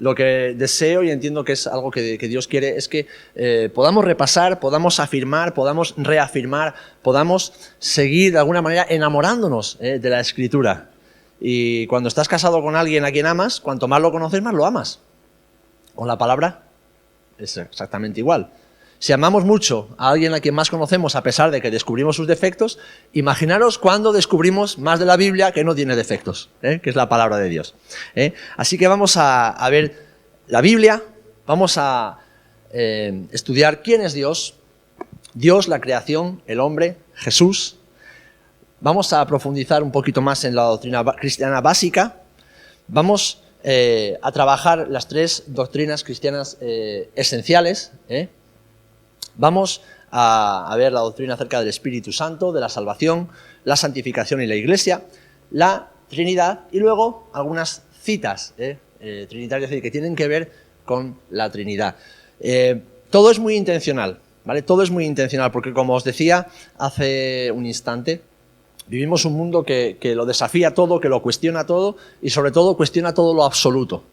lo que deseo y entiendo que es algo que Dios quiere es que podamos repasar, podamos afirmar, podamos reafirmar, podamos seguir de alguna manera enamorándonos de la Escritura. Y cuando estás casado con alguien a quien amas, cuanto más lo conoces, más lo amas. Con la palabra es exactamente igual. Si amamos mucho a alguien a quien más conocemos, a pesar de que descubrimos sus defectos, imaginaros cuando descubrimos más de la Biblia que no tiene defectos, que es la palabra de Dios. Así que vamos a ver la Biblia, vamos a estudiar quién es Dios, Dios, la creación, el hombre, Jesús. Vamos a profundizar un poquito más en la doctrina cristiana básica. Vamos a trabajar las 3 doctrinas cristianas esenciales. Vamos a ver la doctrina acerca del Espíritu Santo, de la salvación, la santificación y la Iglesia, la Trinidad y luego algunas citas trinitarias que tienen que ver con la Trinidad. Todo es muy intencional, ¿vale? Todo es muy intencional porque, como os decía hace un instante, vivimos un mundo que lo desafía todo, que lo cuestiona todo y sobre todo cuestiona todo lo absoluto.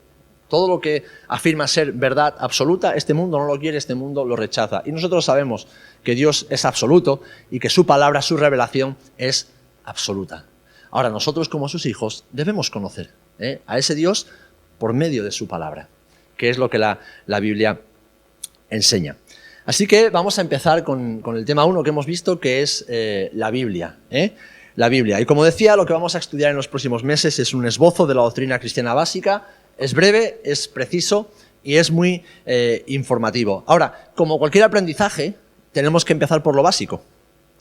Todo lo que afirma ser verdad absoluta, este mundo no lo quiere, este mundo lo rechaza. Y nosotros sabemos que Dios es absoluto y que su palabra, su revelación es absoluta. Ahora, nosotros como sus hijos debemos conocer a ese Dios por medio de su palabra, que es lo que la Biblia enseña. Así que vamos a empezar con el tema 1 que hemos visto, que es la Biblia. La Biblia. Y como decía, lo que vamos a estudiar en los próximos meses es un esbozo de la doctrina cristiana básica. Es breve, es preciso y es muy informativo. Ahora, como cualquier aprendizaje, tenemos que empezar por lo básico.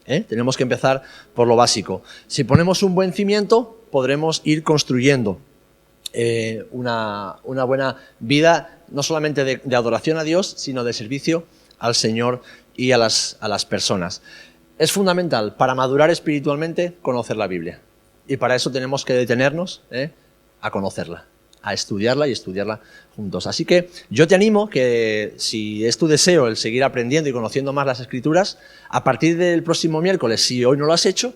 Tenemos que empezar por lo básico. Si ponemos un buen cimiento, podremos ir construyendo una buena vida, no solamente de adoración a Dios, sino de servicio al Señor y a las personas. Es fundamental para madurar espiritualmente conocer la Biblia. Y para eso tenemos que detenernos a conocerla, a estudiarla y estudiarla juntos. Así que yo te animo que, si es tu deseo el seguir aprendiendo y conociendo más las Escrituras, a partir del próximo miércoles, si hoy no lo has hecho,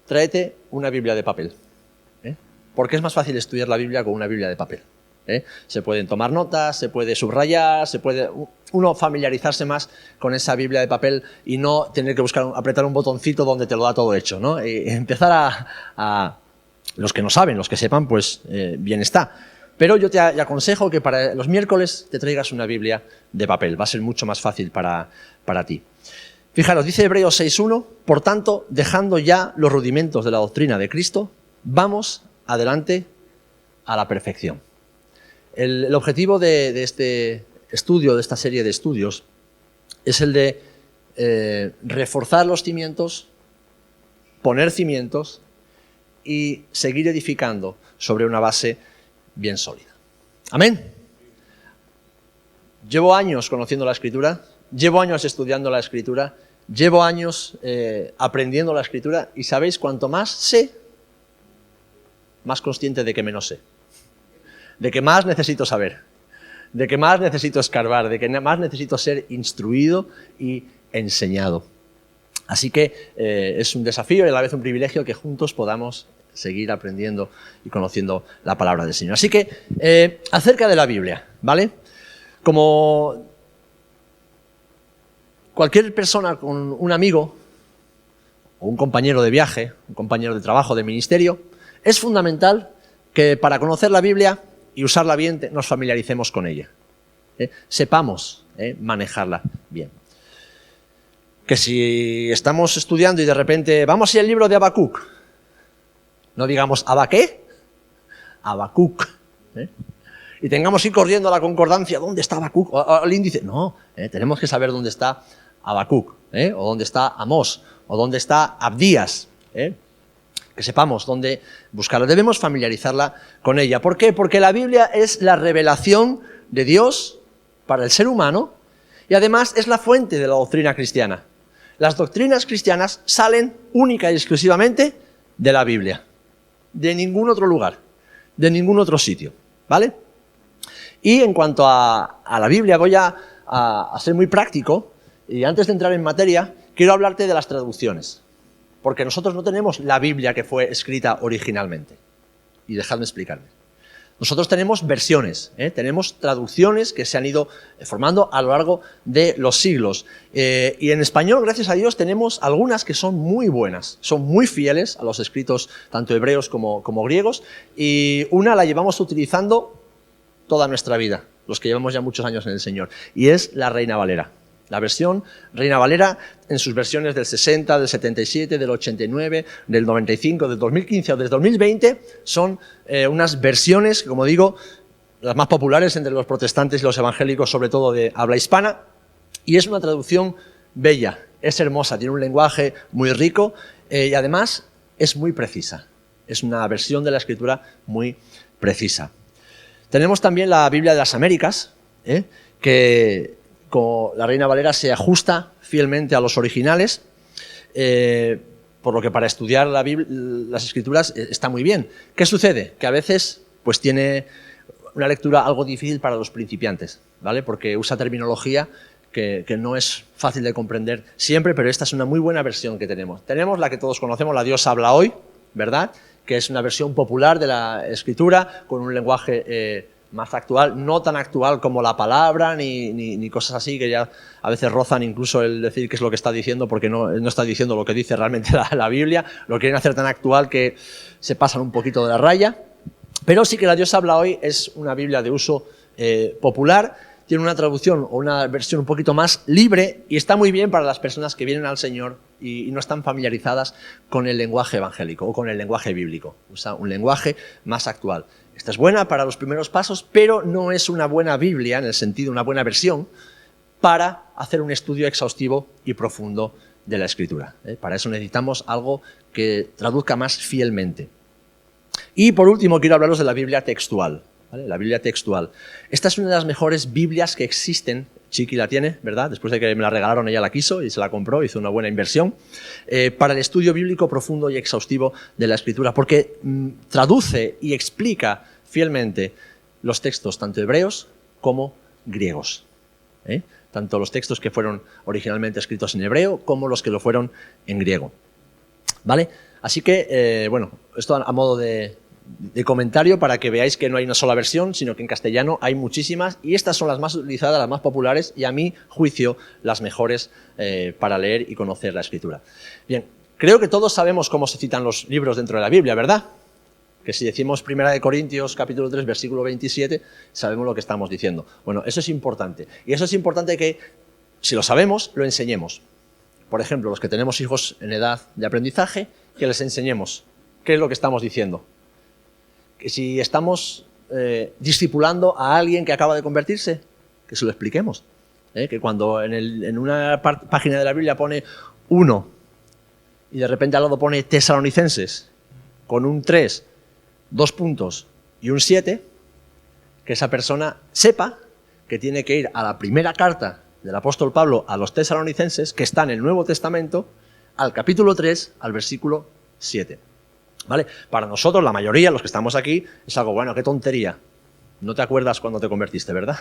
tráete una Biblia de papel. Porque es más fácil estudiar la Biblia con una Biblia de papel. Se pueden tomar notas, se puede subrayar, se puede uno familiarizarse más con esa Biblia de papel y no tener que apretar un botoncito donde te lo da todo hecho, ¿no? Y empezar a los que no saben, los que sepan, pues bien está. Pero yo te aconsejo que para los miércoles te traigas una Biblia de papel. Va a ser mucho más fácil para ti. Fijaros, dice Hebreos 6.1, por tanto, dejando ya los rudimentos de la doctrina de Cristo, vamos adelante a la perfección. El objetivo de este estudio, de esta serie de estudios, es el de reforzar los cimientos, poner cimientos y seguir edificando sobre una base bien sólida. Amén. Llevo años conociendo la Escritura, llevo años estudiando la Escritura, llevo años aprendiendo la Escritura y sabéis, cuanto más sé, más consciente de que menos sé, de que más necesito saber, de que más necesito escarbar, de que más necesito ser instruido y enseñado. Así que es un desafío y a la vez un privilegio que juntos podamos seguir aprendiendo y conociendo la palabra del Señor. Así que, acerca de la Biblia, ¿vale? Como cualquier persona con un amigo o un compañero de viaje, un compañero de trabajo, de ministerio, es fundamental que para conocer la Biblia y usarla bien nos familiaricemos con ella. Sepamos manejarla bien. Que si estamos estudiando y de repente vamos a ir al libro de Habacuc, no digamos ¿Habaqué? Habacuc. Y tengamos que ir corriendo a la concordancia, ¿dónde está Habacuc? O al índice. No, tenemos que saber dónde está Habacuc, o dónde está Amós, o dónde está Abdías. Que sepamos dónde buscarla. Debemos familiarizarla con ella. ¿Por qué? Porque la Biblia es la revelación de Dios para el ser humano y además es la fuente de la doctrina cristiana. Las doctrinas cristianas salen única y exclusivamente de la Biblia. De ningún otro lugar, de ningún otro sitio, ¿vale? Y en cuanto a la Biblia, voy a ser muy práctico y antes de entrar en materia, quiero hablarte de las traducciones. Porque nosotros no tenemos la Biblia que fue escrita originalmente. Y dejadme explicarme. Nosotros tenemos versiones, tenemos traducciones que se han ido formando a lo largo de los siglos. Y en español, gracias a Dios, tenemos algunas que son muy buenas, son muy fieles a los escritos tanto hebreos como griegos, y una la llevamos utilizando toda nuestra vida, los que llevamos ya muchos años en el Señor, y es la Reina Valera. La versión Reina Valera, en sus versiones del 60, del 77, del 89, del 95, del 2015 o del 2020, son unas versiones, como digo, las más populares entre los protestantes y los evangélicos, sobre todo de habla hispana, y es una traducción bella, es hermosa, tiene un lenguaje muy rico y además es muy precisa. Es una versión de la Escritura muy precisa. Tenemos también la Biblia de las Américas, que con la Reina Valera se ajusta fielmente a los originales, por lo que para estudiar las Escrituras está muy bien. ¿Qué sucede? Que a veces pues tiene una lectura algo difícil para los principiantes, ¿vale? Porque usa terminología que no es fácil de comprender siempre, pero esta es una muy buena versión que tenemos. Tenemos la que todos conocemos, la Dios habla hoy, ¿verdad? Que es una versión popular de la Escritura, con un lenguaje más actual, no tan actual como la palabra, ni cosas así, que ya a veces rozan incluso el decir qué es lo que está diciendo, porque no está diciendo lo que dice realmente la Biblia, lo quieren hacer tan actual que se pasan un poquito de la raya, pero sí que la Dios habla hoy es una Biblia de uso popular, tiene una traducción o una versión un poquito más libre y está muy bien para las personas que vienen al Señor y no están familiarizadas con el lenguaje evangélico o con el lenguaje bíblico, usa un lenguaje más actual. Esta es buena para los primeros pasos, pero no es una buena Biblia, en el sentido, una buena versión, para hacer un estudio exhaustivo y profundo de la Escritura. Para eso necesitamos algo que traduzca más fielmente. Y por último, quiero hablaros de la Biblia textual. ¿Vale? La Biblia textual. Esta es una de las mejores Biblias que existen. Chiqui la tiene, ¿verdad? Después de que me la regalaron, ella la quiso y se la compró, hizo una buena inversión, para el estudio bíblico profundo y exhaustivo de la Escritura, porque traduce y explica fielmente los textos tanto hebreos como griegos. Tanto los textos que fueron originalmente escritos en hebreo como los que lo fueron en griego. ¿Vale? Así que, bueno, esto a modo de comentario para que veáis que no hay una sola versión, sino que en castellano hay muchísimas y estas son las más utilizadas, las más populares y a mi juicio las mejores para leer y conocer la Escritura. Bien, creo que todos sabemos cómo se citan los libros dentro de la Biblia, ¿verdad? Que si decimos 1 Corintios capítulo 3 versículo 27, sabemos lo que estamos diciendo. Bueno, eso es importante y eso es importante que si lo sabemos, lo enseñemos. Por ejemplo, los que tenemos hijos en edad de aprendizaje, que les enseñemos qué es lo que estamos diciendo. Que si estamos discipulando a alguien que acaba de convertirse, que se lo expliquemos. Que cuando en una página de la Biblia pone 1 y de repente al lado pone Tesalonicenses con un 3, 2 puntos y un 7, que esa persona sepa que tiene que ir a la primera carta del apóstol Pablo a los tesalonicenses, que está en el Nuevo Testamento, al capítulo 3, al versículo 7. ¿Vale? Para nosotros, la mayoría, los que estamos aquí, es algo, bueno, qué tontería. No te acuerdas cuando te convertiste, ¿verdad?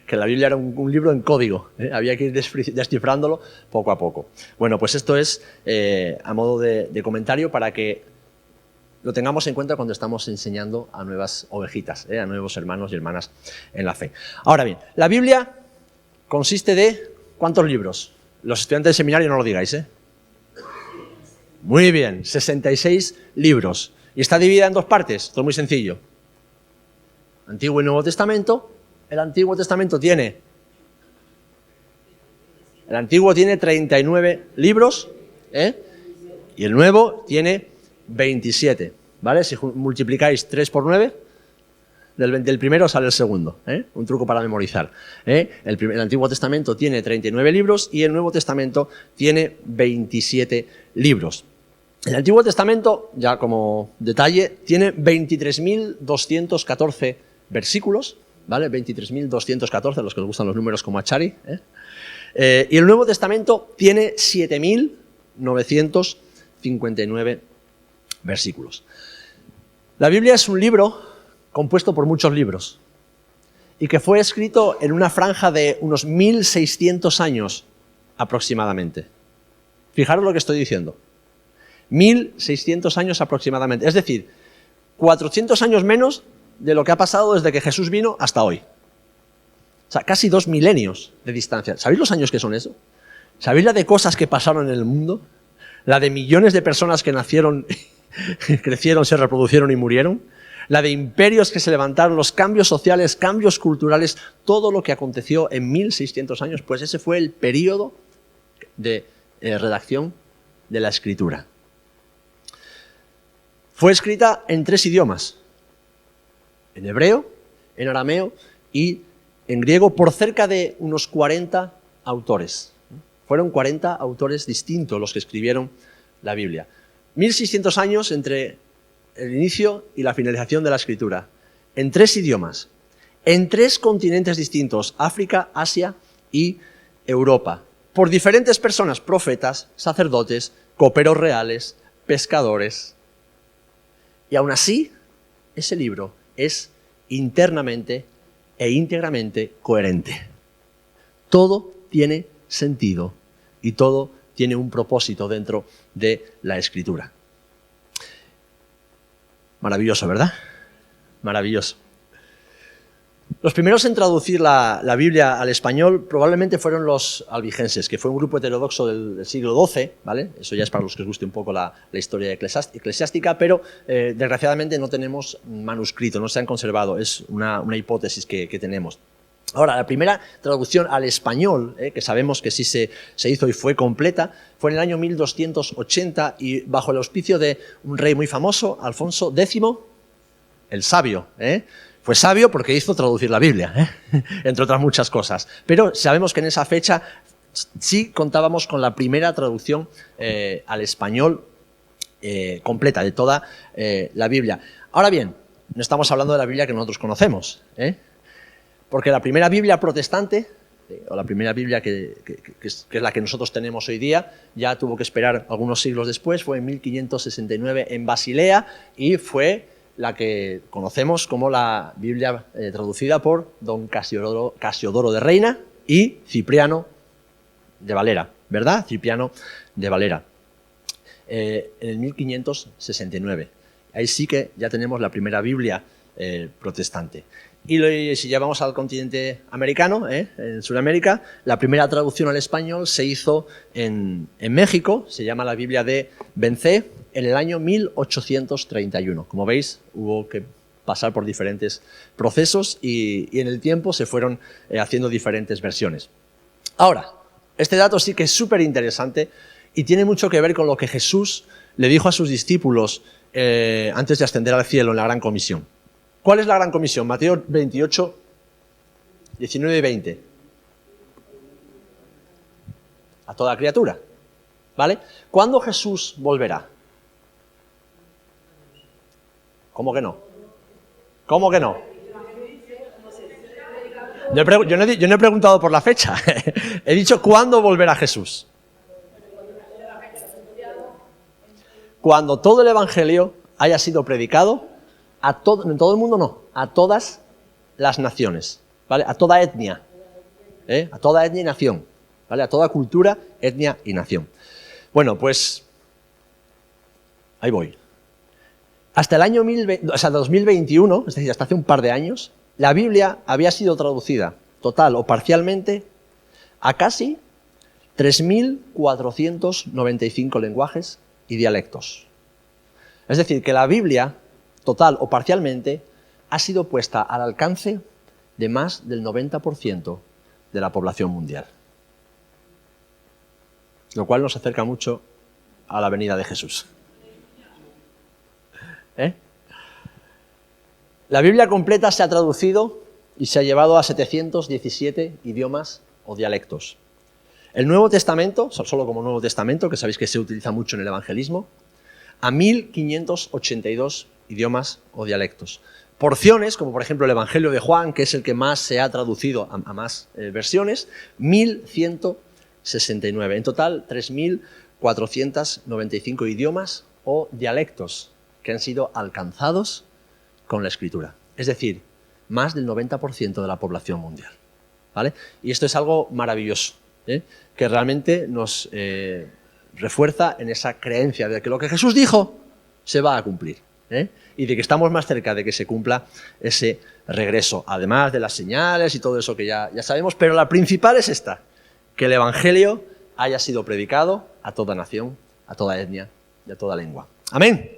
Que la Biblia era un libro en código, había que ir descifrándolo poco a poco. Bueno, pues esto es a modo de comentario para que lo tengamos en cuenta cuando estamos enseñando a nuevas ovejitas, a nuevos hermanos y hermanas en la fe. Ahora bien, la Biblia consiste de ¿cuántos libros? Los estudiantes de seminario no lo digáis, ¿eh? Muy bien, 66 libros. Y está dividida en dos partes, esto es muy sencillo. Antiguo y Nuevo Testamento. El Antiguo Testamento tiene 39 libros, y el Nuevo tiene 27. ¿Vale? Si multiplicáis 3 por 9, del primero sale el segundo. Un truco para memorizar. El Antiguo Testamento tiene 39 libros y el Nuevo Testamento tiene 27 libros. El Antiguo Testamento, ya como detalle, tiene 23.214 versículos, ¿vale? 23.214, los que os gustan los números como a Chari. Y el Nuevo Testamento tiene 7.959 versículos. La Biblia es un libro compuesto por muchos libros y que fue escrito en una franja de unos 1.600 años aproximadamente. Fijaros lo que estoy diciendo. 1.600 años aproximadamente. Es decir, 400 años menos de lo que ha pasado desde que Jesús vino hasta hoy. O sea, casi 2 milenios de distancia. ¿Sabéis los años que son eso? ¿Sabéis la de cosas que pasaron en el mundo? La de millones de personas que nacieron, crecieron, se reproducieron y murieron. La de imperios que se levantaron, los cambios sociales, cambios culturales, todo lo que aconteció en 1600 años, pues ese fue el periodo de redacción de la Escritura. Fue escrita en 3 idiomas, en hebreo, en arameo y en griego, por cerca de unos 40 autores. Fueron 40 autores distintos los que escribieron la Biblia. 1600 años entre el inicio y la finalización de la Escritura, en 3 idiomas, en 3 continentes distintos, África, Asia y Europa, por diferentes personas, profetas, sacerdotes, coperos reales, pescadores. Y aún así, ese libro es internamente e íntegramente coherente. Todo tiene sentido y todo tiene un propósito dentro de la Escritura. Maravilloso, ¿verdad? Maravilloso. Los primeros en traducir la Biblia al español probablemente fueron los albigenses, que fue un grupo heterodoxo del siglo XII, ¿vale? Eso ya es para los que os guste un poco la historia eclesiástica, pero desgraciadamente no tenemos manuscrito, no se han conservado, es una hipótesis que tenemos. Ahora, la primera traducción al español, que sabemos que sí se hizo y fue completa, fue en el año 1280 y bajo el auspicio de un rey muy famoso, Alfonso X, el Sabio. Fue sabio porque hizo traducir la Biblia, entre otras muchas cosas. Pero sabemos que en esa fecha sí contábamos con la primera traducción al español completa de toda la Biblia. Ahora bien, no estamos hablando de la Biblia que nosotros conocemos, porque la primera Biblia protestante, o la primera Biblia que es la que nosotros tenemos hoy día, ya tuvo que esperar algunos siglos después, fue en 1569 en Basilea y fue la que conocemos como la Biblia traducida por don Casiodoro de Reina y Cipriano de Valera, ¿verdad? Cipriano de Valera, en el 1569. Ahí sí que ya tenemos la primera Biblia protestante. Y si ya vamos al continente americano, en Sudamérica, la primera traducción al español se hizo en México, se llama la Biblia de Bence, en el año 1831. Como veis, hubo que pasar por diferentes procesos y en el tiempo se fueron haciendo diferentes versiones. Ahora, este dato sí que es súper interesante y tiene mucho que ver con lo que Jesús le dijo a sus discípulos antes de ascender al cielo en la Gran Comisión. ¿Cuál es la Gran Comisión? Mateo 28, 19 y 20. A toda criatura, ¿vale? ¿Cuándo Jesús volverá? ¿Cómo que no? ¿Cómo que no? Yo no he preguntado por la fecha. He dicho ¿cuándo volverá Jesús? Cuando todo el Evangelio haya sido predicado en todo el mundo no, a todas las naciones, ¿vale? A toda etnia, a toda etnia y nación, ¿vale? A toda cultura, etnia y nación. Bueno, pues ahí voy. Hasta el año 2021, es decir, hasta hace un par de años, la Biblia había sido traducida, total o parcialmente, a casi 3.495 lenguajes y dialectos. Es decir, que la Biblia, total o parcialmente, ha sido puesta al alcance de más del 90% de la población mundial. Lo cual nos acerca mucho a la venida de Jesús. La Biblia completa se ha traducido y se ha llevado a 717 idiomas o dialectos. El Nuevo Testamento, solo como Nuevo Testamento, que sabéis que se utiliza mucho en el evangelismo, a 1.582 idiomas o dialectos. Porciones, como por ejemplo el Evangelio de Juan, que es el que más se ha traducido a más versiones, 1.169. En total, 3.495 idiomas o dialectos que han sido alcanzados con la Escritura. Es decir, más del 90% de la población mundial, ¿vale? Y esto es algo maravilloso, que realmente nos refuerza en esa creencia de que lo que Jesús dijo se va a cumplir. y de que estamos más cerca de que se cumpla ese regreso, además de las señales y todo eso que ya sabemos, pero la principal es esta, que el Evangelio haya sido predicado a toda nación, a toda etnia y a toda lengua. Amén.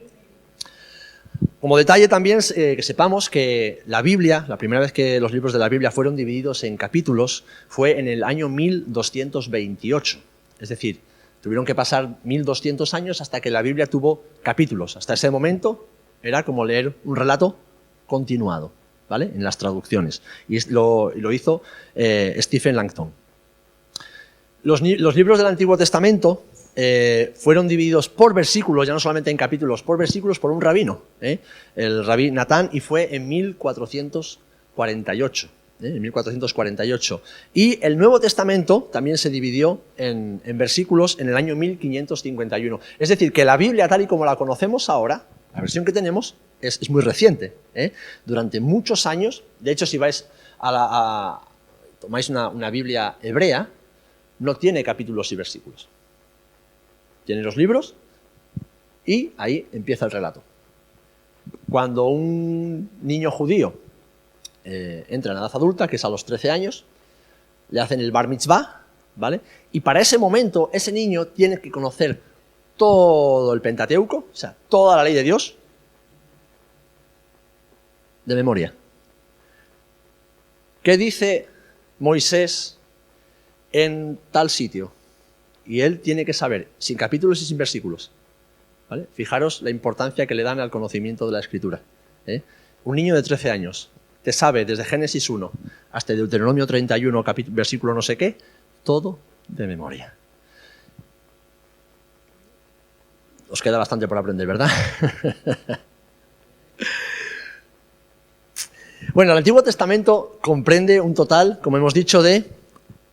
Como detalle también que sepamos que la Biblia, la primera vez que los libros de la Biblia fueron divididos en capítulos fue en el año 1228. Es decir, tuvieron que pasar 1200 años hasta que la Biblia tuvo capítulos. Hasta ese momento era como leer un relato continuado, ¿vale? En las traducciones. Y lo hizo Stephen Langton. Los libros del Antiguo Testamento fueron divididos por versículos, ya no solamente en capítulos, por versículos por un rabino, el rabí Natán, y fue en 1448. En 1448. Y el Nuevo Testamento también se dividió en versículos en el año 1551. Es decir, que la Biblia tal y como la conocemos ahora, la versión que tenemos, es muy reciente. Durante muchos años, de hecho si vais tomáis una Biblia hebrea, no tiene capítulos y versículos. Tiene los libros y ahí empieza el relato. Cuando un niño judío entra en la edad adulta, que es a los 13 años, le hacen el bar mitzvah, ¿vale? Y para ese momento, ese niño tiene que conocer todo el Pentateuco, o sea, toda la ley de Dios, de memoria. ¿Qué dice Moisés en tal sitio? Y él tiene que saber, sin capítulos y sin versículos, ¿vale? Fijaros la importancia que le dan al conocimiento de la Escritura. Un niño de 13 años te sabe desde Génesis 1 hasta Deuteronomio 31, versículo no sé qué, todo de memoria. Os queda bastante por aprender, ¿verdad? Bueno, el Antiguo Testamento comprende un total, como hemos dicho, de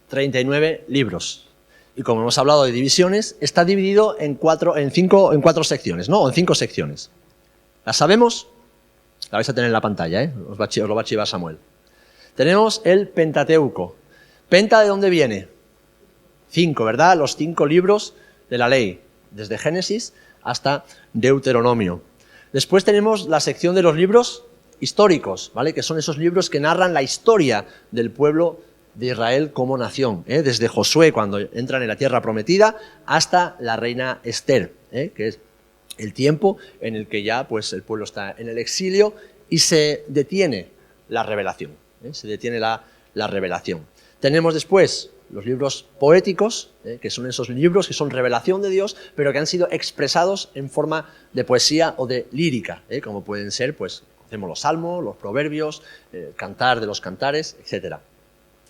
39 libros. Y como hemos hablado de divisiones, está dividido en cuatro secciones, ¿no? O en 5 secciones. ¿Las sabemos? La vais a tener en la pantalla, os lo va a chivar Samuel. Tenemos el Pentateuco. ¿Penta de dónde viene? 5, ¿verdad? Los 5 libros de la ley, desde Génesis hasta Deuteronomio. Después tenemos la sección de los libros históricos, ¿vale? Que son esos libros que narran la historia del pueblo de Israel como nación, desde Josué, cuando entran en la tierra prometida, hasta la reina Esther, que es el tiempo en el que ya pues, el pueblo está en el exilio y se detiene la revelación. Se detiene la revelación. Tenemos después los libros poéticos, que son esos libros que son revelación de Dios, pero que han sido expresados en forma de poesía o de lírica, como pueden ser, pues, hacemos los salmos, los proverbios, cantar de los cantares, etc.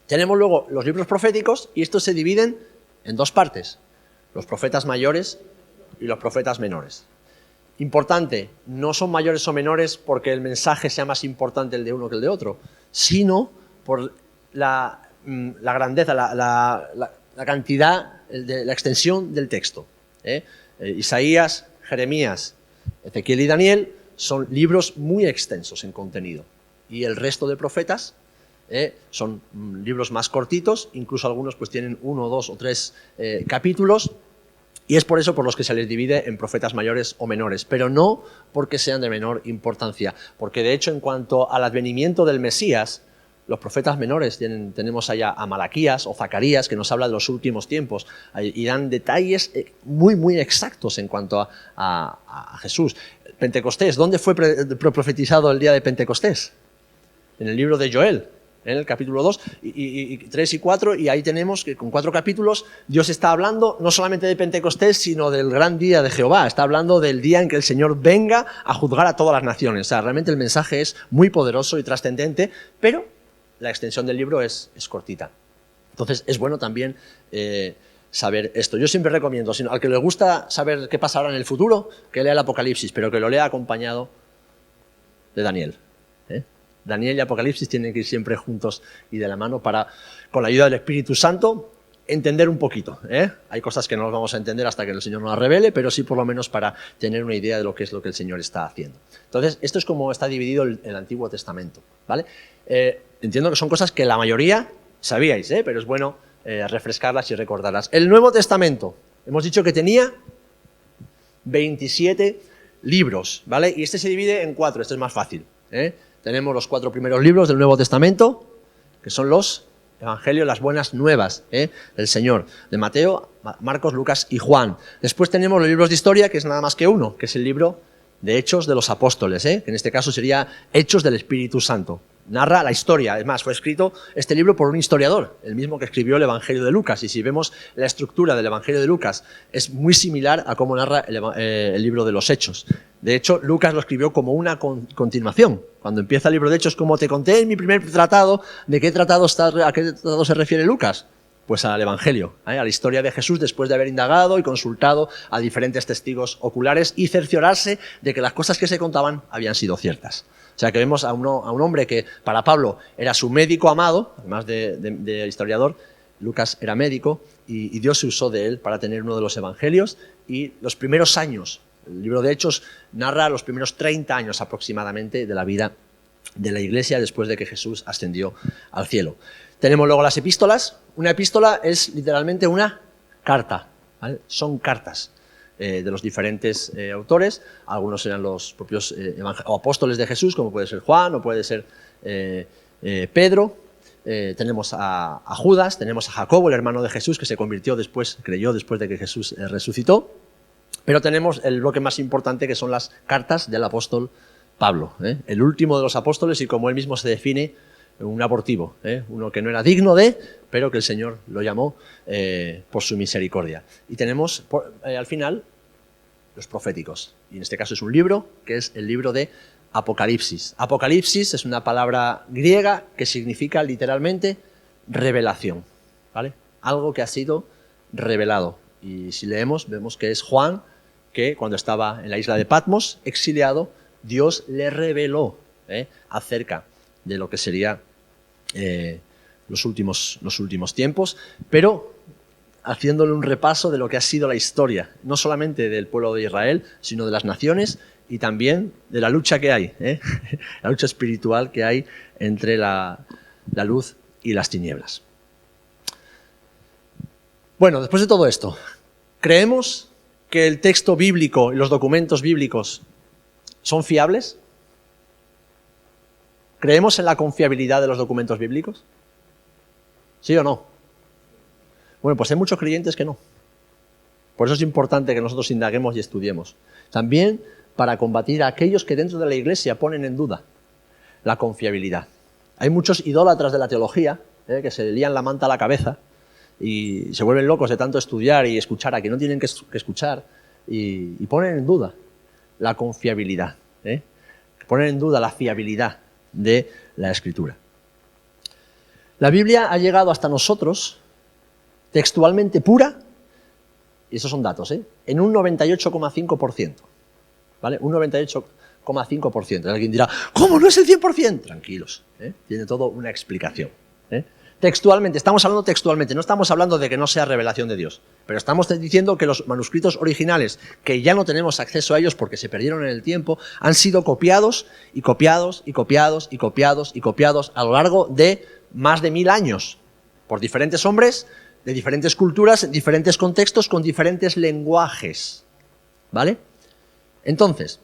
Tenemos luego los libros proféticos y estos se dividen en 2 partes, los profetas mayores y los profetas menores. Importante, no son mayores o menores porque el mensaje sea más importante el de uno que el de otro, sino por la grandeza, la cantidad, la extensión del texto. Isaías, Jeremías, Ezequiel y Daniel son libros muy extensos en contenido y el resto de profetas son libros más cortitos, incluso algunos pues tienen 1, 2 o 3 capítulos, y es por eso por los que se les divide en profetas mayores o menores, pero no porque sean de menor importancia, porque de hecho en cuanto al advenimiento del Mesías, los profetas menores tenemos allá a Malaquías o Zacarías, que nos habla de los últimos tiempos, y dan detalles muy, muy exactos en cuanto a Jesús. Pentecostés, ¿dónde fue profetizado el día de Pentecostés? En el libro de Joel, en el capítulo 2, y 3 y 4, y ahí tenemos que con 4 capítulos Dios está hablando no solamente de Pentecostés, sino del gran día de Jehová. Está hablando del día en que el Señor venga a juzgar a todas las naciones. O sea, realmente el mensaje es muy poderoso y trascendente, pero la extensión del libro es cortita. Entonces es bueno también saber esto. Yo siempre recomiendo, al que le gusta saber qué pasará en el futuro, que lea el Apocalipsis, pero que lo lea acompañado de Daniel. Daniel y Apocalipsis tienen que ir siempre juntos y de la mano para, con la ayuda del Espíritu Santo, entender un poquito. Hay cosas que no las vamos a entender hasta que el Señor nos las revele, pero sí por lo menos para tener una idea de lo que es lo que el Señor está haciendo. Entonces, esto es como está dividido el Antiguo Testamento, ¿vale? Entiendo que son cosas que la mayoría sabíais, pero es bueno refrescarlas y recordarlas. El Nuevo Testamento, hemos dicho que tenía 27 libros, ¿vale? Y este se divide en 4, este es más fácil, ¿eh? Tenemos los 4 primeros libros del Nuevo Testamento, que son los Evangelios, las buenas nuevas, del Señor, de Mateo, Marcos, Lucas y Juan. Después tenemos los libros de historia, que es nada más que uno, que es el libro de Hechos de los Apóstoles, que en este caso sería Hechos del Espíritu Santo. Narra la historia, es más, fue escrito este libro por un historiador, el mismo que escribió el Evangelio de Lucas, y si vemos la estructura del Evangelio de Lucas, es muy similar a cómo narra el libro de los Hechos. De hecho, Lucas lo escribió como una continuación. Cuando empieza el libro de Hechos, como te conté en mi primer tratado, ¿a qué tratado se refiere Lucas? Pues al Evangelio, a la historia de Jesús después de haber indagado y consultado a diferentes testigos oculares y cerciorarse de que las cosas que se contaban habían sido ciertas. O sea que vemos a un hombre que para Pablo era su médico amado, además de historiador. Lucas era médico y Dios se usó de él para tener uno de los evangelios. Y los primeros años, el libro de Hechos narra los primeros 30 años aproximadamente de la vida de la iglesia después de que Jesús ascendió al cielo. Tenemos luego las epístolas. Una epístola es literalmente una carta, ¿vale? Son cartas de los diferentes autores. Algunos eran los propios o apóstoles de Jesús, como puede ser Juan o puede ser Pedro. Tenemos a Judas, tenemos a Jacobo, el hermano de Jesús, que se convirtió después, creyó después de que Jesús resucitó. Pero tenemos el bloque más importante, que son las cartas del apóstol Pablo, el último de los apóstoles, y como él mismo se define, un abortivo, uno que no era digno de, pero que el Señor lo llamó por su misericordia. Y tenemos al final los proféticos, y en este caso es un libro, que es el libro de Apocalipsis. Apocalipsis es una palabra griega que significa literalmente revelación, ¿vale? Algo que ha sido revelado. Y si leemos, vemos que es Juan, que cuando estaba en la isla de Patmos, exiliado, Dios le reveló acerca de lo que sería los últimos tiempos, pero haciéndole un repaso de lo que ha sido la historia, no solamente del pueblo de Israel, sino de las naciones y también de la lucha que hay, la lucha espiritual que hay entre la luz y las tinieblas. Bueno, después de todo esto, ¿creemos que el texto bíblico y los documentos bíblicos son fiables? ¿Creemos en la confiabilidad de los documentos bíblicos? ¿Sí o no? Bueno, pues hay muchos creyentes que no. Por eso es importante que nosotros indaguemos y estudiemos. También para combatir a aquellos que dentro de la Iglesia ponen en duda la confiabilidad. Hay muchos idólatras de la teología que se lían la manta a la cabeza y se vuelven locos de tanto estudiar y escuchar a quien no tienen que escuchar y ponen en duda la confiabilidad, ponen en duda la fiabilidad de la Escritura. La Biblia ha llegado hasta nosotros textualmente pura, y esos son datos, en un 98,5%, ¿vale? Un 98,5%. Alguien dirá, ¿cómo no es el 100%? Tranquilos, tiene todo una explicación. Textualmente, estamos hablando textualmente, no estamos hablando de que no sea revelación de Dios, pero estamos diciendo que los manuscritos originales, que ya no tenemos acceso a ellos porque se perdieron en el tiempo, han sido copiados y copiados y copiados y copiados y copiados a lo largo de más de 1000 años, por diferentes hombres, de diferentes culturas, en diferentes contextos, con diferentes lenguajes, ¿vale? Entonces,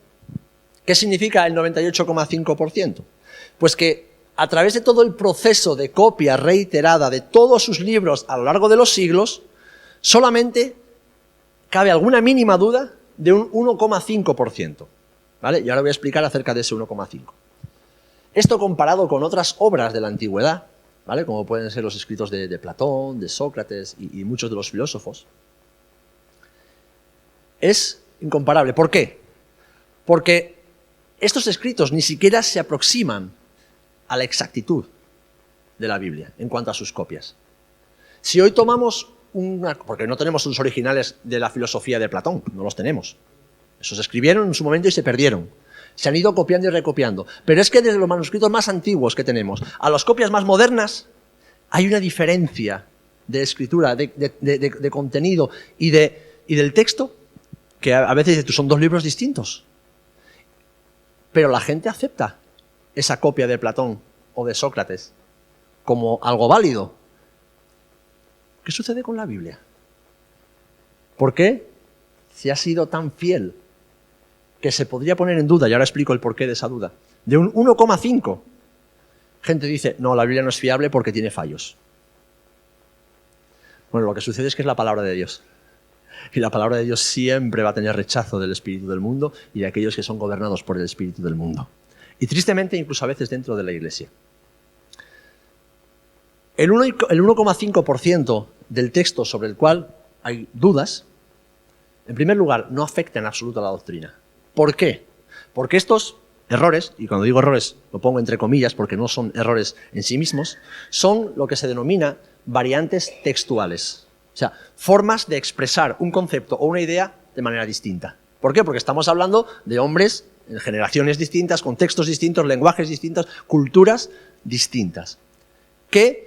¿qué significa el 98,5%? Pues que a través de todo el proceso de copia reiterada de todos sus libros a lo largo de los siglos, solamente cabe alguna mínima duda de un 1,5%, ¿vale? Y ahora voy a explicar acerca de ese 1,5%. Esto comparado con otras obras de la antigüedad, ¿vale? Como pueden ser los escritos de Platón, de Sócrates y muchos de los filósofos, es incomparable. ¿Por qué? Porque estos escritos ni siquiera se aproximan a la exactitud de la Biblia en cuanto a sus copias. Si hoy tomamos porque no tenemos los originales de la filosofía de Platón, no los tenemos. Esos se escribieron en su momento y se perdieron. Se han ido copiando y recopiando. Pero es que desde los manuscritos más antiguos que tenemos a las copias más modernas hay una diferencia de escritura, de contenido y del texto que a veces son dos libros distintos. Pero la gente acepta esa copia de Platón o de Sócrates como algo válido. ¿Qué sucede con la Biblia? ¿Por qué se ha sido tan fiel que se podría poner en duda, y ahora explico el porqué de esa duda, de un 1,5. Gente dice, no, la Biblia no es fiable porque tiene fallos. Bueno, lo que sucede es que es la palabra de Dios. Y la palabra de Dios siempre va a tener rechazo del espíritu del mundo y de aquellos que son gobernados por el espíritu del mundo. Y tristemente, incluso a veces dentro de la iglesia. El 1,5% del texto sobre el cual hay dudas, en primer lugar, no afecta en absoluto a la doctrina. ¿Por qué? Porque estos errores, y cuando digo errores lo pongo entre comillas porque no son errores en sí mismos, son lo que se denomina variantes textuales. O sea, formas de expresar un concepto o una idea de manera distinta. ¿Por qué? Porque estamos hablando de hombres en generaciones distintas, contextos distintos, lenguajes distintos, culturas distintas, que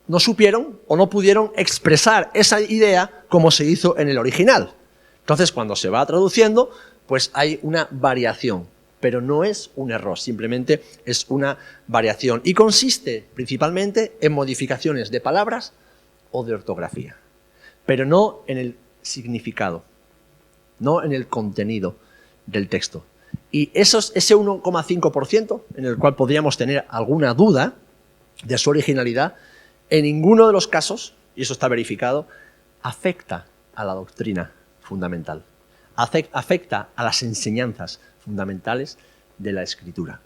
no supieron o no pudieron expresar esa idea como se hizo en el original. Entonces, cuando se va traduciendo, pues hay una variación, pero no es un error, simplemente es una variación. Y consiste principalmente en modificaciones de palabras o de ortografía, pero no en el significado, no en el contenido del texto. Y ese 1,5% en el cual podríamos tener alguna duda de su originalidad, en ninguno de los casos, y eso está verificado, afecta a la doctrina fundamental, afecta a las enseñanzas fundamentales de la Escritura.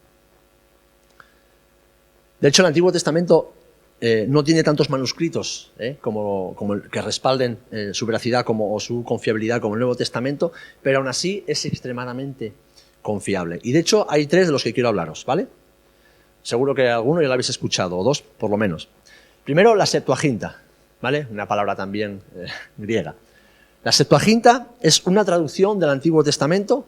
De hecho, el Antiguo Testamento no tiene tantos manuscritos como el que respalden su veracidad o su confiabilidad como el Nuevo Testamento, pero aún así es extremadamente confiable. Y de hecho hay 3 de los que quiero hablaros, ¿vale? Seguro que alguno ya lo habéis escuchado, o 2 por lo menos. Primero, la Septuaginta, ¿vale? Una palabra también griega. La Septuaginta es una traducción del Antiguo Testamento,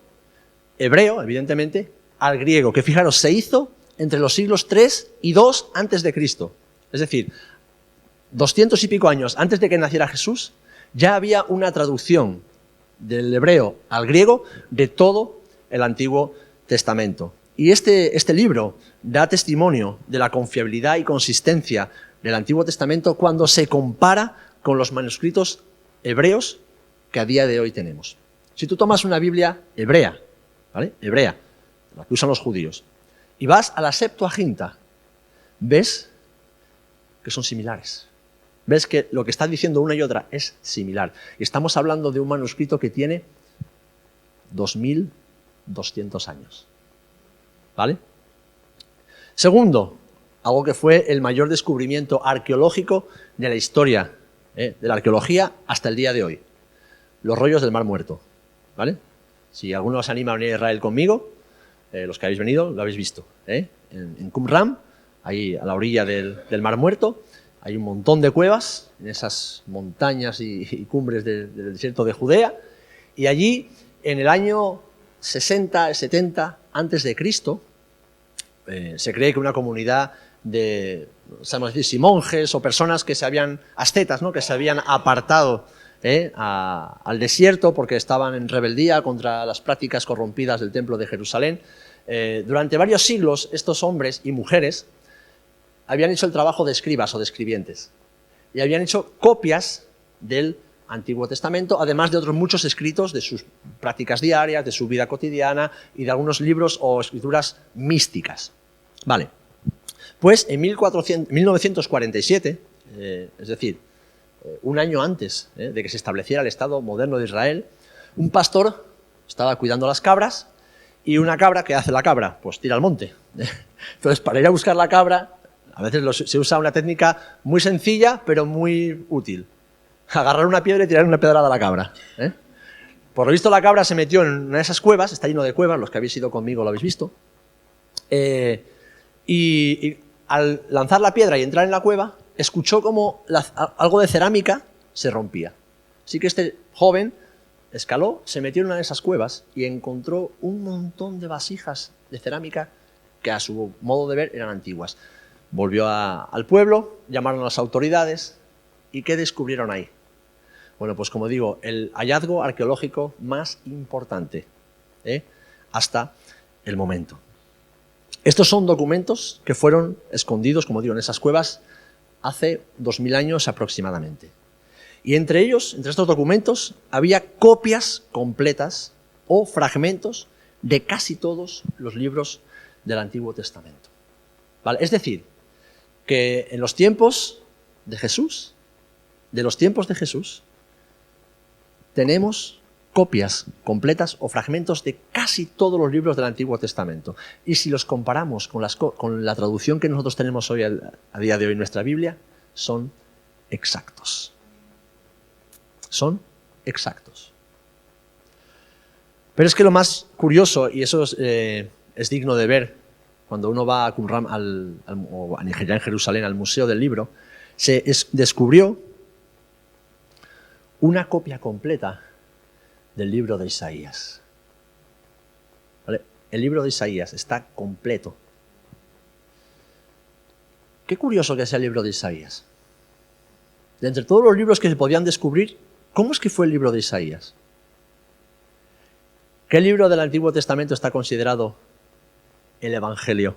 hebreo, evidentemente, al griego, que fijaros, se hizo entre los siglos 3 y 2 antes de Cristo. Es decir, 200 y pico años antes de que naciera Jesús, ya había una traducción del hebreo al griego de todo el Antiguo Testamento. Y este libro da testimonio de la confiabilidad y consistencia del Antiguo Testamento cuando se compara con los manuscritos hebreos que a día de hoy tenemos. Si tú tomas una Biblia hebrea, ¿vale? Hebrea, la que usan los judíos, y vas a la Septuaginta, ves que son similares. Ves que lo que está diciendo una y otra es similar. Y estamos hablando de un manuscrito que tiene 2200 años. ¿Vale? Segundo, algo que fue el mayor descubrimiento arqueológico de la historia, de la arqueología hasta el día de hoy. Los rollos del Mar Muerto. ¿Vale? Si alguno os anima a venir a Israel conmigo, los que habéis venido lo habéis visto. En Qumran, ahí a la orilla del Mar Muerto, hay un montón de cuevas en esas montañas y cumbres del desierto de Judea, y allí en el año 60, 70 antes de Cristo, se cree que una comunidad de, sabemos decir, si monjes o personas que se habían, ascetas, ¿no? Que se habían apartado al desierto porque estaban en rebeldía contra las prácticas corrompidas del templo de Jerusalén. Durante varios siglos estos hombres y mujeres habían hecho el trabajo de escribas o de escribientes y habían hecho copias del Antiguo Testamento, además de otros muchos escritos de sus prácticas diarias, de su vida cotidiana y de algunos libros o escrituras místicas. Vale, pues en 1947, es decir, un año antes de que se estableciera el Estado moderno de Israel, un pastor estaba cuidando las cabras y una cabra, ¿qué hace la cabra? Pues tira al monte. Entonces, para ir a buscar la cabra, a veces se usa una técnica muy sencilla, pero muy útil. Agarrar una piedra y tirar una pedrada a la cabra. Por lo visto, la cabra se metió en una de esas cuevas, está lleno de cuevas, los que habéis ido conmigo lo habéis visto, y al lanzar la piedra y entrar en la cueva, escuchó como algo de cerámica se rompía. Así que este joven escaló, se metió en una de esas cuevas y encontró un montón de vasijas de cerámica que a su modo de ver eran antiguas. Volvió al pueblo, llamaron a las autoridades y ¿qué descubrieron ahí? Bueno, pues como digo, el hallazgo arqueológico más importante hasta el momento. Estos son documentos que fueron escondidos, como digo, en esas cuevas hace 2000 años aproximadamente. Y entre ellos, entre estos documentos, había copias completas o fragmentos de casi todos los libros del Antiguo Testamento. ¿Vale? Es decir, que en los tiempos de Jesús, tenemos copias completas o fragmentos de casi todos los libros del Antiguo Testamento. Y si los comparamos con la traducción que nosotros tenemos hoy a día de hoy en nuestra Biblia, son exactos. Son exactos. Pero es que lo más curioso, y eso es digno de ver, cuando uno va a Qumran, o en Jerusalén, al Museo del Libro, descubrió una copia completa del libro de Isaías. ¿Vale? El libro de Isaías está completo. Qué curioso que sea el libro de Isaías. De entre todos los libros que se podían descubrir, ¿cómo es que fue el libro de Isaías? ¿Qué libro del Antiguo Testamento está considerado el Evangelio?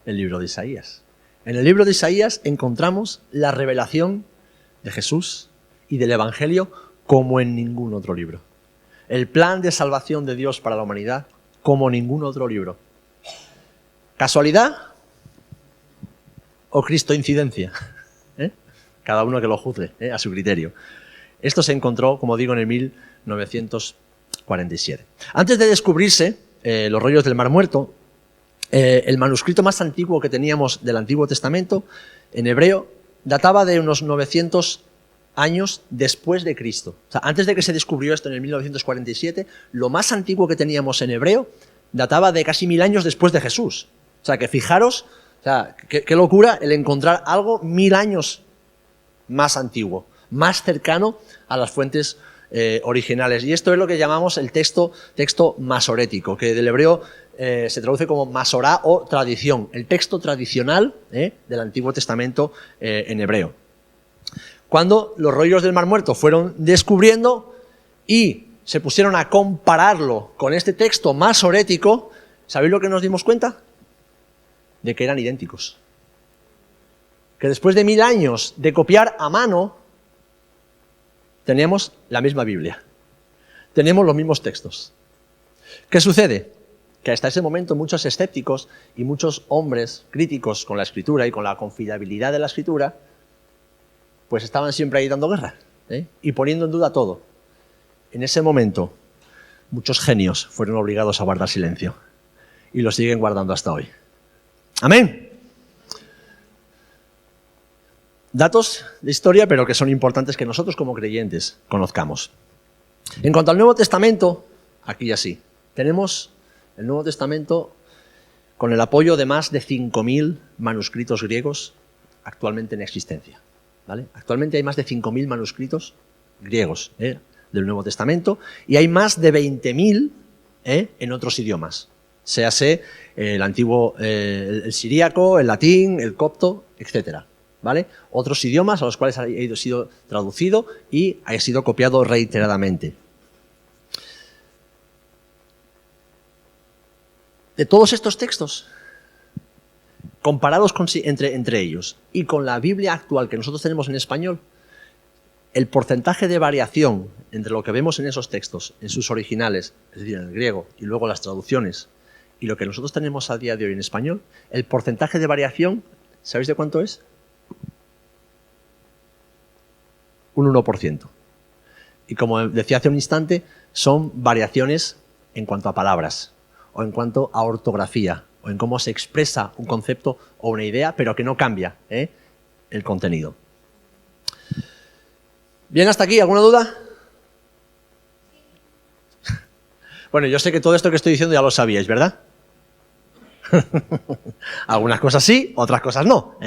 El libro de Isaías. En el libro de Isaías encontramos la revelación de Jesús y del Evangelio como en ningún otro libro. El plan de salvación de Dios para la humanidad como ningún otro libro. ¿Casualidad o cristoincidencia? Cada uno que lo juzgue, a su criterio. Esto se encontró, como digo, en el 1947. Antes de descubrirse los rollos del Mar Muerto, el manuscrito más antiguo que teníamos del Antiguo Testamento, en hebreo, databa de unos 900 años después de Cristo. O sea, antes de que se descubrió esto en el 1947, lo más antiguo que teníamos en hebreo databa de casi 1000 años después de Jesús. O sea, que fijaros, qué locura el encontrar algo 1000 años más antiguo, más cercano a las fuentes originales. Y esto es lo que llamamos el texto masorético, que del hebreo se traduce como masorá o tradición, el texto tradicional del Antiguo Testamento en hebreo. Cuando los rollos del Mar Muerto fueron descubriendo y se pusieron a compararlo con este texto masorético, ¿sabéis lo que nos dimos cuenta? De que eran idénticos. Que después de 1000 años de copiar a mano, tenemos la misma Biblia. Tenemos los mismos textos. ¿Qué sucede? Que hasta ese momento muchos escépticos y muchos hombres críticos con la Escritura y con la confiabilidad de la Escritura, pues estaban siempre ahí dando guerra, y poniendo en duda todo. En ese momento, muchos genios fueron obligados a guardar silencio y lo siguen guardando hasta hoy. Amén. Datos de historia, pero que son importantes que nosotros como creyentes conozcamos. En cuanto al Nuevo Testamento, aquí así, tenemos el Nuevo Testamento con el apoyo de más de 5000 manuscritos griegos actualmente en existencia. ¿Vale? Actualmente hay más de 5000 manuscritos griegos del Nuevo Testamento y hay más de 20.000 en otros idiomas. Séase el antiguo, el siríaco, el latín, el copto, etcétera. ¿Vale? Otros idiomas a los cuales ha sido traducido y ha sido copiado reiteradamente. De todos estos textos, comparados entre ellos y con la Biblia actual que nosotros tenemos en español, el porcentaje de variación entre lo que vemos en esos textos, en sus originales, es decir, en el griego, y luego las traducciones, y lo que nosotros tenemos a día de hoy en español, el porcentaje de variación, ¿sabéis de cuánto es? Un 1%. Y como decía hace un instante, son variaciones en cuanto a palabras, o en cuanto a ortografía, o en cómo se expresa un concepto o una idea, pero que no cambia el contenido. ¿Bien hasta aquí? ¿Alguna duda? Bueno, yo sé que todo esto que estoy diciendo ya lo sabíais, ¿verdad? Algunas cosas sí, otras cosas no.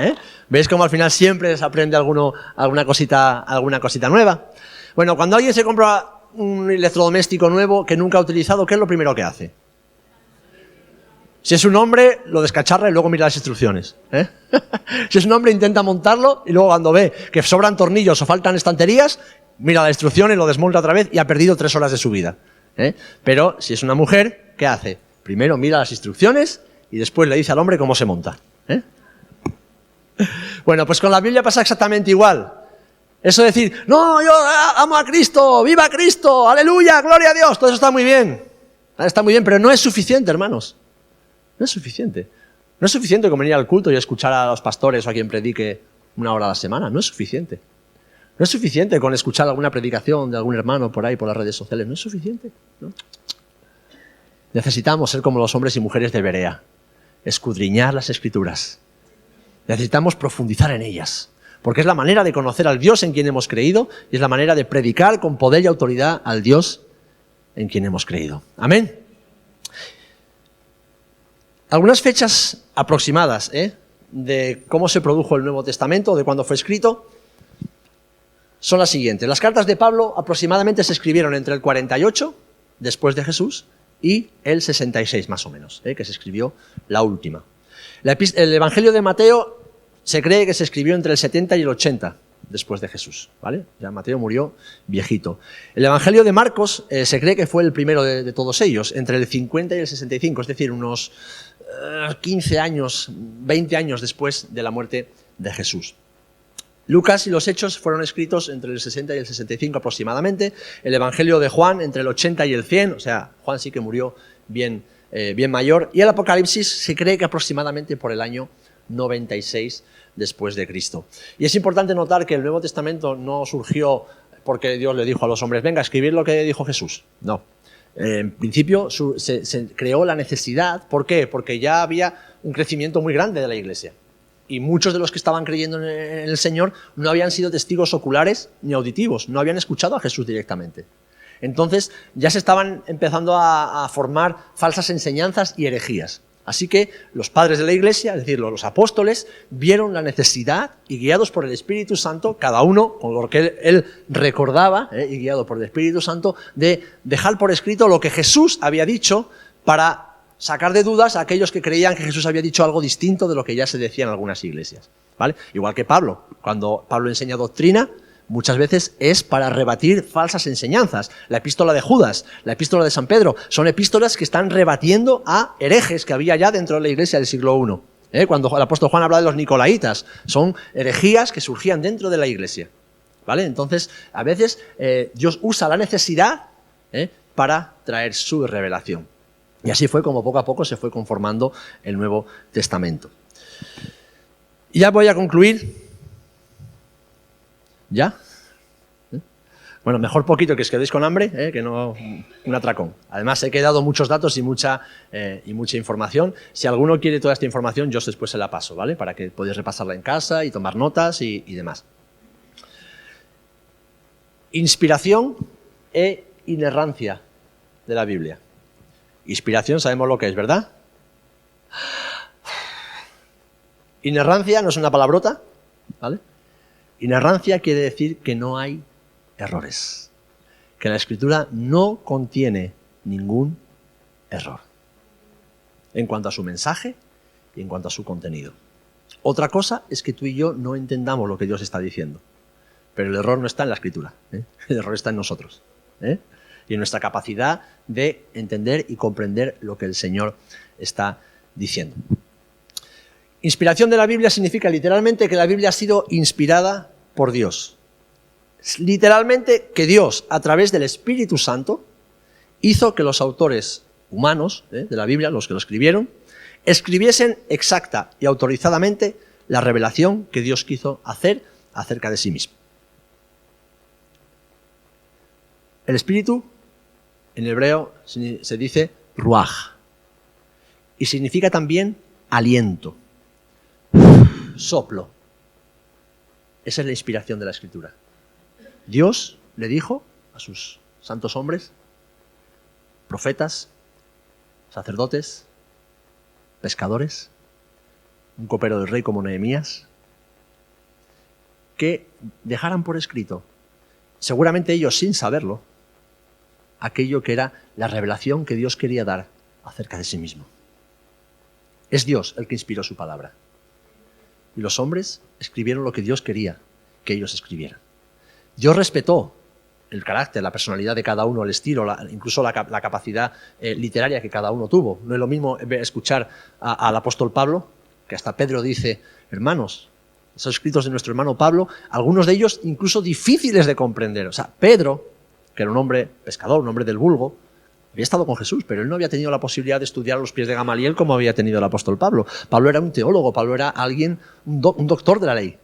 ¿Veis cómo al final siempre se aprende alguna cosita nueva? Bueno, cuando alguien se compra un electrodoméstico nuevo que nunca ha utilizado, ¿qué es lo primero que hace? Si es un hombre, lo descacharra y luego mira las instrucciones. Si es un hombre, intenta montarlo y luego cuando ve que sobran tornillos o faltan estanterías, mira la instrucción y lo desmonta otra vez y ha perdido 3 horas de su vida. Pero si es una mujer, ¿qué hace? Primero mira las instrucciones y después le dice al hombre cómo se monta. Bueno, pues con la Biblia pasa exactamente igual. Eso de decir, no, yo amo a Cristo, viva Cristo, aleluya, gloria a Dios, todo eso está muy bien. Está muy bien, pero no es suficiente, hermanos. No es suficiente. No es suficiente con venir al culto y escuchar a los pastores o a quien predique 1 hora a la semana. No es suficiente. No es suficiente con escuchar alguna predicación de algún hermano por ahí, por las redes sociales. No es suficiente, ¿no? Necesitamos ser como los hombres y mujeres de Berea. Escudriñar las Escrituras. Necesitamos profundizar en ellas. Porque es la manera de conocer al Dios en quien hemos creído y es la manera de predicar con poder y autoridad al Dios en quien hemos creído. Amén. Algunas fechas aproximadas de cómo se produjo el Nuevo Testamento, de cuándo fue escrito, son las siguientes. Las cartas de Pablo aproximadamente se escribieron entre el 48, después de Jesús, y el 66 más o menos, que se escribió la última. El Evangelio de Mateo se cree que se escribió entre el 70 y el 80 después de Jesús, ¿vale? Ya Mateo murió viejito. El Evangelio de Marcos se cree que fue el primero de todos ellos, entre el 50 y el 65, es decir, unos 15 años, 20 años después de la muerte de Jesús. Lucas y los Hechos fueron escritos entre el 60 y el 65 aproximadamente. El Evangelio de Juan entre el 80 y el 100, o sea, Juan sí que murió bien mayor. Y el Apocalipsis se cree que aproximadamente por el año 96 después de Cristo. Y es importante notar que el Nuevo Testamento no surgió porque Dios le dijo a los hombres, venga, escribid lo que dijo Jesús. No. En principio se creó la necesidad. ¿Por qué? Porque ya había un crecimiento muy grande de la Iglesia. Y muchos de los que estaban creyendo en el Señor no habían sido testigos oculares ni auditivos, no habían escuchado a Jesús directamente. Entonces ya se estaban empezando a formar falsas enseñanzas y herejías. Así que los padres de la Iglesia, es decir, los apóstoles, vieron la necesidad y guiados por el Espíritu Santo, cada uno con lo que él recordaba, y guiado por el Espíritu Santo, de dejar por escrito lo que Jesús había dicho para sacar de dudas a aquellos que creían que Jesús había dicho algo distinto de lo que ya se decía en algunas iglesias, ¿vale? Igual que Pablo, cuando Pablo enseña doctrina, muchas veces es para rebatir falsas enseñanzas. La epístola de Judas, la epístola de San Pedro, son epístolas que están rebatiendo a herejes que había ya dentro de la iglesia del siglo I. Cuando el apóstol Juan habla de los nicolaitas, son herejías que surgían dentro de la iglesia, ¿vale? Entonces, a veces Dios usa la necesidad para traer su revelación. Y así fue como poco a poco se fue conformando el Nuevo Testamento. Y ya voy a concluir. ¿Ya? Bueno, mejor poquito que os quedéis con hambre, que no un atracón. Además, he dado muchos datos y mucha información. Si alguno quiere toda esta información, yo después se la paso, ¿vale? Para que podáis repasarla en casa y tomar notas y demás. Inspiración e inerrancia de la Biblia. Inspiración sabemos lo que es, ¿verdad? Inerrancia no es una palabrota, ¿vale? Inerrancia quiere decir que no hay errores, que la Escritura no contiene ningún error en cuanto a su mensaje y en cuanto a su contenido. Otra cosa es que tú y yo no entendamos lo que Dios está diciendo, pero el error no está en la Escritura, el error está en nosotros, y en nuestra capacidad de entender y comprender lo que el Señor está diciendo. Inspiración de la Biblia significa literalmente que la Biblia ha sido inspirada por Dios. Literalmente que Dios, a través del Espíritu Santo, hizo que los autores humanos de la Biblia, los que lo escribieron, escribiesen exacta y autorizadamente la revelación que Dios quiso hacer acerca de sí mismo. El Espíritu, en hebreo, se dice ruaj, y significa también aliento, soplo. Esa es la inspiración de la Escritura. Dios le dijo a sus santos hombres, profetas, sacerdotes, pescadores, un copero del rey como Nehemías, que dejaran por escrito, seguramente ellos sin saberlo, aquello que era la revelación que Dios quería dar acerca de sí mismo. Es Dios el que inspiró su palabra. Y los hombres escribieron lo que Dios quería que ellos escribieran. Dios respetó el carácter, la personalidad de cada uno, el estilo, incluso la capacidad literaria que cada uno tuvo. No es lo mismo escuchar al apóstol Pablo, que hasta Pedro dice, hermanos, esos escritos de nuestro hermano Pablo, algunos de ellos incluso difíciles de comprender. O sea, Pedro, que era un hombre pescador, un hombre del vulgo, había estado con Jesús, pero él no había tenido la posibilidad de estudiar a los pies de Gamaliel como había tenido el apóstol Pablo. Pablo era un teólogo, Pablo era alguien, un doctor de la ley.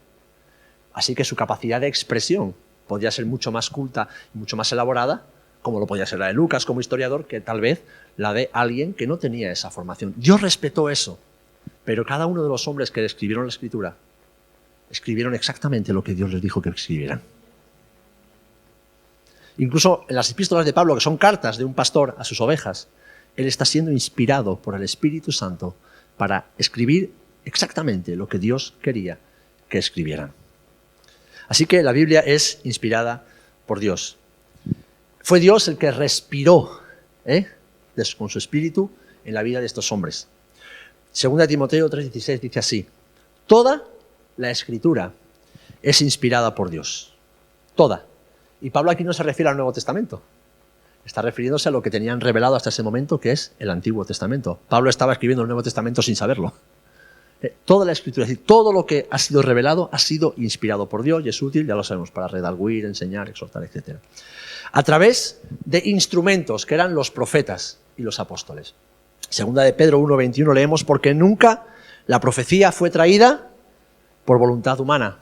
Así que su capacidad de expresión podía ser mucho más culta y mucho más elaborada, como lo podía ser la de Lucas como historiador, que tal vez la de alguien que no tenía esa formación. Dios respetó eso, pero cada uno de los hombres que escribieron la Escritura escribieron exactamente lo que Dios les dijo que escribieran. Incluso en las epístolas de Pablo, que son cartas de un pastor a sus ovejas, él está siendo inspirado por el Espíritu Santo para escribir exactamente lo que Dios quería que escribieran. Así que la Biblia es inspirada por Dios. Fue Dios el que respiró con su espíritu en la vida de estos hombres. 2 Timoteo 3:16 dice así: toda la Escritura es inspirada por Dios. Toda. Y Pablo aquí no se refiere al Nuevo Testamento. Está refiriéndose a lo que tenían revelado hasta ese momento, que es el Antiguo Testamento. Pablo estaba escribiendo el Nuevo Testamento sin saberlo. Toda la Escritura, es decir, todo lo que ha sido revelado ha sido inspirado por Dios y es útil, ya lo sabemos, para redarguir, enseñar, exhortar, etc. A través de instrumentos que eran los profetas y los apóstoles. Segunda de Pedro 1:21 leemos: porque nunca la profecía fue traída por voluntad humana,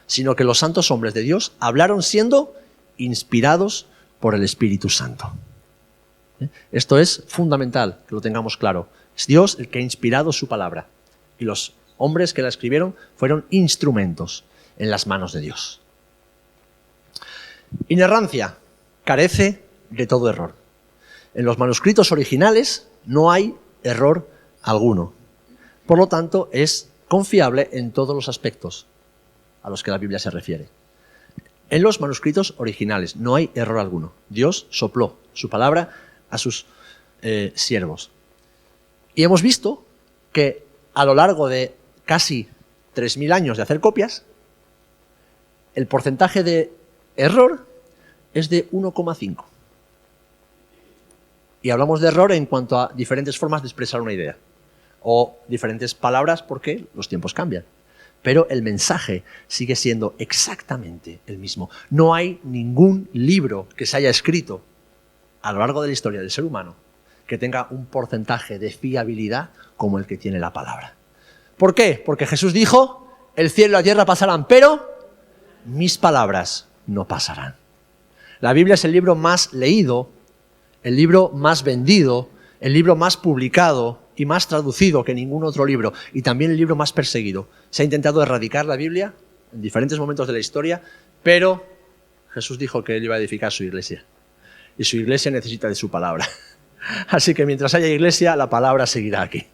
sino que los santos hombres de Dios hablaron siendo inspirados por el Espíritu Santo. Esto es fundamental, que lo tengamos claro. Es Dios el que ha inspirado su palabra y los hombres que la escribieron fueron instrumentos en las manos de Dios. Inerrancia carece de todo error. En los manuscritos originales no hay error alguno. Por lo tanto, es confiable en todos los aspectos a los que la Biblia se refiere. En los manuscritos originales no hay error alguno. Dios sopló su palabra a sus siervos. Y hemos visto que a lo largo de casi 3.000 años de hacer copias, el porcentaje de error es de 1,5. Y hablamos de error en cuanto a diferentes formas de expresar una idea o diferentes palabras porque los tiempos cambian. Pero el mensaje sigue siendo exactamente el mismo. No hay ningún libro que se haya escrito a lo largo de la historia del ser humano que tenga un porcentaje de fiabilidad como el que tiene la palabra. ¿Por qué? Porque Jesús dijo: el cielo y la tierra pasarán, pero mis palabras no pasarán. La Biblia es el libro más leído, el libro más vendido, el libro más publicado y más traducido que ningún otro libro, y también el libro más perseguido. Se ha intentado erradicar la Biblia en diferentes momentos de la historia, pero Jesús dijo que él iba a edificar su iglesia, y su iglesia necesita de su palabra. Así que mientras haya iglesia, la palabra seguirá aquí.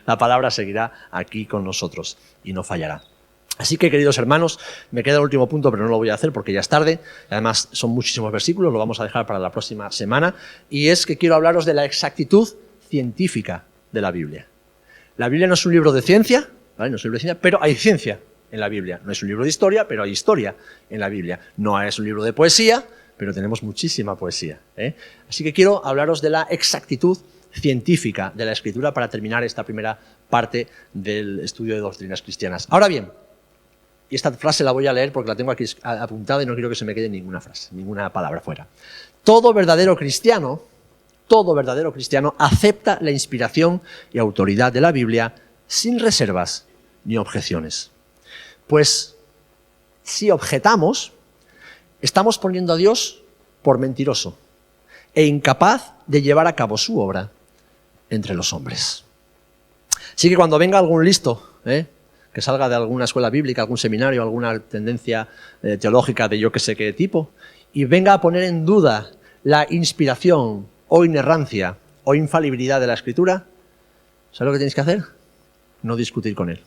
La palabra seguirá aquí con nosotros y no fallará. Así que, queridos hermanos, me queda el último punto, pero no lo voy a hacer porque ya es tarde. Además, son muchísimos versículos, lo vamos a dejar para la próxima semana. Y es que quiero hablaros de la exactitud científica de la Biblia. La Biblia no es un libro de ciencia, ¿vale? No es un libro de ciencia, pero hay ciencia en la Biblia. No es un libro de historia, pero hay historia en la Biblia. No es un libro de poesía, pero tenemos muchísima poesía. Así que quiero hablaros de la exactitud científica de la Escritura para terminar esta primera parte del estudio de doctrinas cristianas. Ahora bien, y esta frase la voy a leer porque la tengo aquí apuntada y no quiero que se me quede ninguna frase, ninguna palabra fuera. Todo verdadero cristiano acepta la inspiración y autoridad de la Biblia sin reservas ni objeciones. Pues si objetamos, estamos poniendo a Dios por mentiroso e incapaz de llevar a cabo su obra entre los hombres. Así que cuando venga algún listo, que salga de alguna escuela bíblica, algún seminario, alguna tendencia teológica de yo que sé qué tipo, y venga a poner en duda la inspiración o inerrancia o infalibilidad de la Escritura, ¿sabes lo que tenéis que hacer? No discutir con él.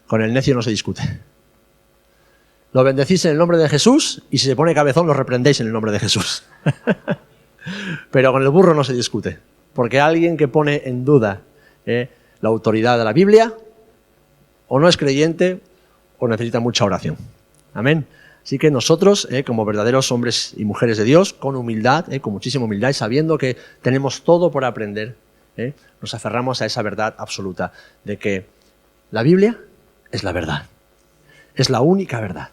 Con el necio no se discute. Lo bendecís en el nombre de Jesús y si se pone cabezón lo reprendéis en el nombre de Jesús. Pero con el burro no se discute, porque alguien que pone en duda la autoridad de la Biblia o no es creyente o necesita mucha oración. Amén. Así que nosotros, como verdaderos hombres y mujeres de Dios, con humildad, con muchísima humildad y sabiendo que tenemos todo por aprender, nos aferramos a esa verdad absoluta de que la Biblia es la verdad. Es la única verdad.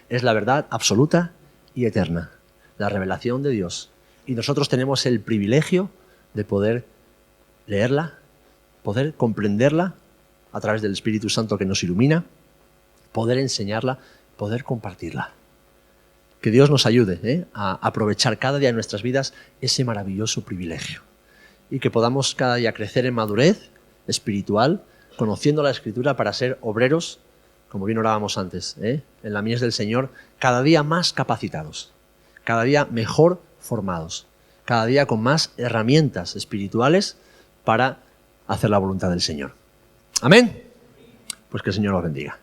Es la verdad absoluta y eterna. La revelación de Dios. Y nosotros tenemos el privilegio de poder leerla, poder comprenderla a través del Espíritu Santo que nos ilumina, poder enseñarla, poder compartirla. Que Dios nos ayude a aprovechar cada día en nuestras vidas ese maravilloso privilegio. Y que podamos cada día crecer en madurez espiritual, conociendo la Escritura para ser obreros, como bien orábamos antes, en la mies del Señor, cada día más capacitados, cada día mejor formados, cada día con más herramientas espirituales para hacer la voluntad del Señor. Amén. Pues que el Señor los bendiga.